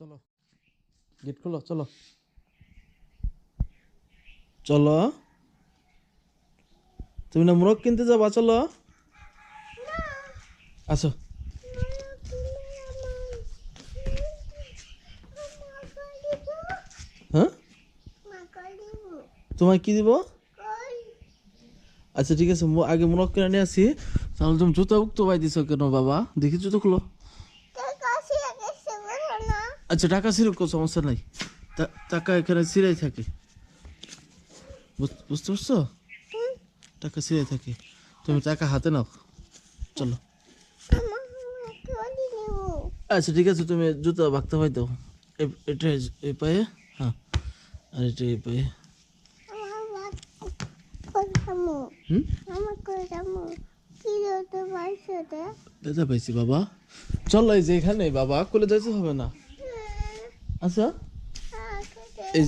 চলো গেট খোলো, চলো চলো। তুমি না মোরগ কিনতে যাবা, চলো আসো। হ্যাঁ, তোমায় কি দিব? আচ্ছা ঠিক আছে, আগে মোরগ কিনে নিয়ে আসি। তাহলে তুমি জুতো উক্ত পাই দিছো কেন বাবা? দেখি জুতো খুলো। আচ্ছা টাকা ছিঁড়ুক, কোনো সমস্যা নাই। টাকা এখানে ছিঁড়াই থাকে, বুঝতে পারছো? টাকা ছিঁড়াই থাকে, তুমি টাকা হাতে নাও, চলো। আচ্ছা ঠিক আছে, তুমি জুতো বাগতে পাই দাও। এটা এই পায়ে, হ্যাঁ, আর এটা এই পায়ে। দাদা পাইছি বাবা, চলো। এই যে এখানে বাবা, কোলে যাইতে হবে না। আচ্ছা এই